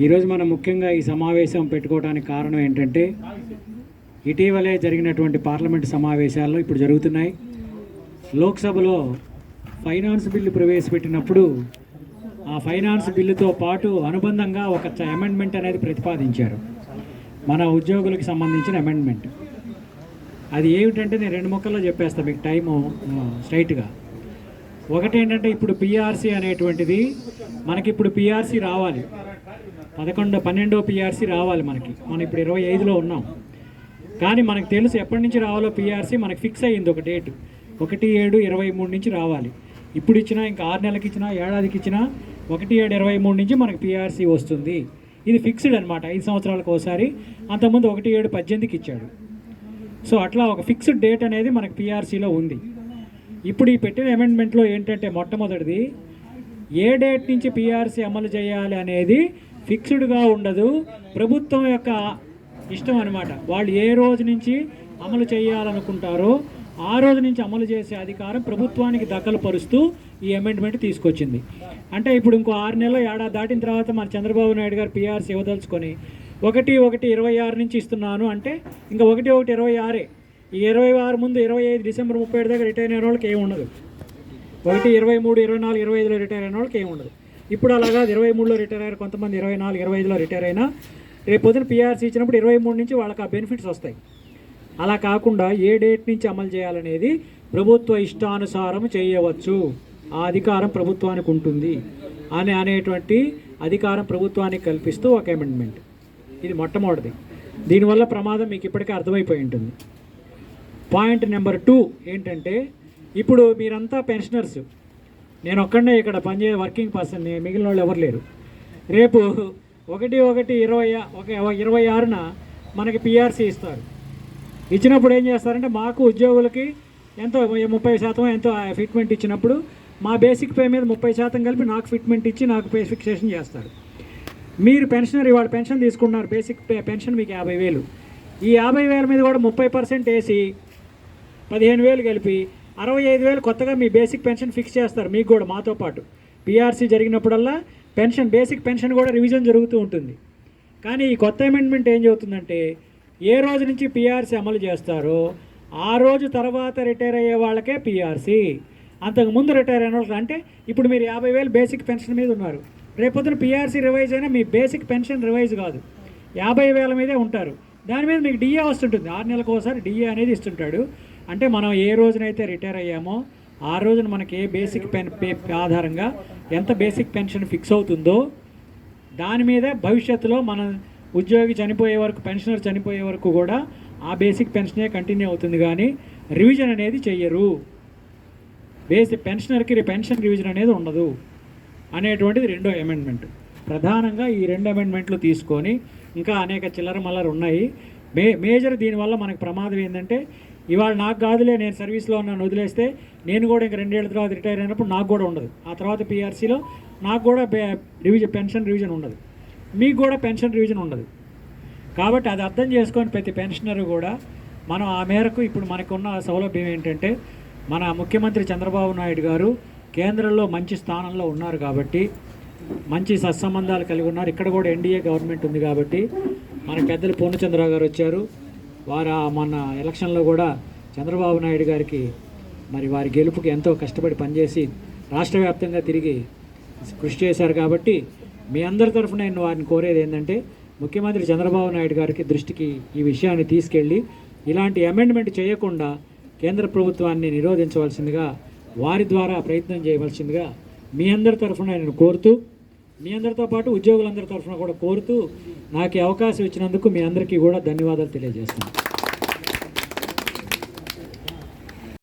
ఈరోజు మనం ముఖ్యంగా ఈ సమావేశం పెట్టుకోవడానికి కారణం ఏంటంటే ఇటీవలే జరిగినటువంటి పార్లమెంట్ సమావేశాల్లో ఇప్పుడు జరుగుతున్నాయి. లోక్సభలో ఫైనాన్స్ బిల్లు ప్రవేశపెట్టినప్పుడు ఆ ఫైనాన్స్ బిల్లుతో పాటు అనుబంధంగా ఒక అమెండ్మెంట్ అనేది ప్రతిపాదించారు, మన ఉద్యోగులకు సంబంధించిన అమెండ్మెంట్. అది ఏమిటంటే నేను రెండు ముక్కల్లో చెప్పేస్తాను మీకు టైము స్ట్రైట్గా. ఒకటి ఏంటంటే ఇప్పుడు పిఆర్సీ అనేటువంటిది మనకి ఇప్పుడు పిఆర్సీ రావాలి, 12వ పిఆర్సీ రావాలి మనకి. మనం ఇప్పుడు 25లో ఉన్నాం, కానీ మనకు తెలుసు ఎప్పటి నుంచి రావాలో పిఆర్సీ మనకి ఫిక్స్ అయ్యింది. ఒక డేట్ 1/7/23 నుంచి రావాలి. ఇప్పుడు ఇచ్చినా ఇంకా 6 నెలలకి ఇచ్చినా ఏడాదికి ఇచ్చినా 1/7/23 నుంచి మనకి పిఆర్సీ వస్తుంది. ఇది ఫిక్స్డ్ అనమాట, 5 సంవత్సరాలకు ఒకసారి. అంతకుముందు 1/7/18కి ఇచ్చాడు. సో అట్లా ఒక ఫిక్స్డ్ డేట్ అనేది మనకి పిఆర్సీలో ఉంది. ఇప్పుడు ఈ పెట్టిన అమెండ్మెంట్లో ఏంటంటే మొట్టమొదటిది ఏ డేట్ నుంచి పిఆర్సీ అమలు చేయాలి అనేది ఫిక్స్డ్గా ఉండదు, ప్రభుత్వం యొక్క ఇష్టం అనమాట. వాళ్ళు ఏ రోజు నుంచి అమలు చేయాలనుకుంటారో ఆ రోజు నుంచి అమలు చేసే అధికారం ప్రభుత్వానికి దఖలుపరుస్తూ ఈ అమెండ్మెంట్ తీసుకొచ్చింది. అంటే ఇప్పుడు ఇంకో 6 నెలలు ఏడాది దాటిన తర్వాత మన చంద్రబాబు నాయుడు గారు పిఆర్సీ ఇవ్వదలుచుకొని 1/1/26 నుంచి ఇస్తున్నాను అంటే ఇంకా 1/1/26. ఈ 26 ముందు 25 డిసెంబర్ 31 దాకా రిటైర్ అయిన వాళ్ళకి ఏమి ఉండదు. 1/23, 24, 25లో రిటైర్ అయిన వాళ్ళకి ఏమి ఉండదు. ఇప్పుడు అలాగా 23లో రిటైర్ అయ్యారు కొంతమంది, 24, 25లో రిటైర్ అయినా రేపు పొద్దున పిఆర్సీ ఇచ్చినప్పుడు 23 నుంచి వాళ్ళకి ఆ బెనిఫిట్స్ వస్తాయి. అలా కాకుండా ఏ డేట్ నుంచి అమలు చేయాలనేది ప్రభుత్వ ఇష్టానుసారం చేయవచ్చు, ఆ అధికారం ప్రభుత్వానికి ఉంటుంది అనేటువంటి అధికారం ప్రభుత్వానికి కల్పిస్తూ ఒక అమెండ్మెంట్. ఇది మొట్టమొదటిది. దీనివల్ల ప్రమాదం మీకు ఇప్పటికే అర్థమైపోయి ఉంటుంది. పాయింట్ నెంబర్ 2 ఏంటంటే ఇప్పుడు మీరంతా పెన్షనర్స్, నేను ఒక్కడే ఇక్కడ పనిచేసే వర్కింగ్ పర్సన్, మిగిలిన వాళ్ళు ఎవరు లేరు. రేపు 1/1/26న మనకి పిఆర్సీ ఇస్తారు. ఇచ్చినప్పుడు ఏం చేస్తారంటే మాకు ఉద్యోగులకి ఎంతో 30% ఎంతో ఫిట్మెంట్ ఇచ్చినప్పుడు మా బేసిక్ పే మీద 30% కలిపి నాకు ఫిట్మెంట్ ఇచ్చి నాకు పే ఫిక్సేషన్ చేస్తారు. మీరు పెన్షనర్ ఇవాళ పెన్షన్ తీసుకున్నారు, బేసిక్ పే పెన్షన్ మీకు 50,000. ఈ 50,000 మీద కూడా 30% వేసి 15,000 కలిపి 65,000 కొత్తగా మీ బేసిక్ పెన్షన్ ఫిక్స్ చేస్తారు మీకు కూడా. మాతో పాటు పిఆర్సీ జరిగినప్పుడల్లా పెన్షన్, బేసిక్ పెన్షన్ కూడా రివిజన్ జరుగుతూ ఉంటుంది. కానీ ఈ కొత్త అమెండ్మెంట్ ఏం చెబుతుందంటే ఏ రోజు నుంచి పిఆర్సీ అమలు చేస్తారో ఆ రోజు తర్వాత రిటైర్ అయ్యే వాళ్ళకే పిఆర్సీ. అంతకుముందు రిటైర్ అయిన వాళ్ళకి, అంటే ఇప్పుడు మీరు 50,000 బేసిక్ పెన్షన్ మీద ఉన్నారు, రేపొద్దున పిఆర్సీ రివైజ్ అయినా మీ బేసిక్ పెన్షన్ రివైజ్ కాదు, 50,000 మీదే ఉంటారు. దాని మీద మీకు డిఏ వస్తుంటుంది, 6 నెలలకు ఒకసారి డిఏ అనేది ఇస్తుంటాడు. అంటే మనం ఏ రోజునైతే రిటైర్ అయ్యామో ఆ రోజున మనకి ఏ బేసిక్ పే ఆధారంగా ఎంత బేసిక్ పెన్షన్ ఫిక్స్ అవుతుందో దాని మీద భవిష్యత్తులో మన ఉద్యోగి చనిపోయే వరకు, పెన్షనర్ చనిపోయే వరకు కూడా ఆ బేసిక్ పెన్షనే కంటిన్యూ అవుతుంది, కానీ రివిజన్ అనేది చెయ్యరు. బేసిక్ పెన్షనర్కి పెన్షన్ రివిజన్ అనేది ఉండదు అనేటువంటిది రెండో అమెండ్మెంట్. ప్రధానంగా ఈ 2 అమెండ్మెంట్లు తీసుకొని ఇంకా అనేక చిల్లర మల్లర ఉన్నాయి. మేజర్ దీనివల్ల మనకు ప్రమాదం ఏంటంటే ఇవాళ నాకు కాదులే, నేను సర్వీస్లో ఉన్నాను వదిలేస్తే నేను కూడా ఇంకా 2 ఏళ్ల తర్వాత రిటైర్ అయినప్పుడు నాకు కూడా ఉండదు. ఆ తర్వాత పిఆర్సీలో నాకు కూడా పెన్షన్ రివిజన్ ఉండదు, మీకు కూడా పెన్షన్ రివిజన్ ఉండదు. కాబట్టి అది అర్థం చేసుకొని ప్రతి పెన్షనర్ కూడా మనం ఆ మేరకు ఇప్పుడు మనకున్న సౌలభ్యం ఏంటంటే మన ముఖ్యమంత్రి చంద్రబాబు నాయుడు గారు కేంద్రంలో మంచి స్థానంలో ఉన్నారు కాబట్టి, మంచి సత్సంబంధాలు కలిగి ఉన్నారు. ఇక్కడ కూడా ఎన్డీఏ గవర్నమెంట్ ఉంది కాబట్టి మన పెద్దలు పూర్ణచంద్రరావు గారు వచ్చారు. వారు మొన్న ఎలక్షన్లో కూడా చంద్రబాబు నాయుడు గారికి మరి వారి గెలుపుకి ఎంతో కష్టపడి పనిచేసి రాష్ట్ర వ్యాప్తంగా తిరిగి కృషి చేశారు. కాబట్టి మీ అందరి తరఫున నేను వారిని కోరేది ఏంటంటే ముఖ్యమంత్రి చంద్రబాబు నాయుడు గారికి దృష్టికి ఈ విషయాన్ని తీసుకెళ్ళి ఇలాంటి అమెండ్మెంట్ చేయకుండా కేంద్ర ప్రభుత్వాన్ని నిరోధించవలసిందిగా, వారి ద్వారా ప్రయత్నం చేయవలసిందిగా మీ అందరి తరఫున నేను కోరుతూ, మీ అందరితో పాటు ఉద్యోగులందరి తరఫున కూడా కోరుతూ నాకు ఈ అవకాశం ఇచ్చినందుకు మీ అందరికీ కూడా ధన్యవాదాలు తెలియజేస్తున్నాను.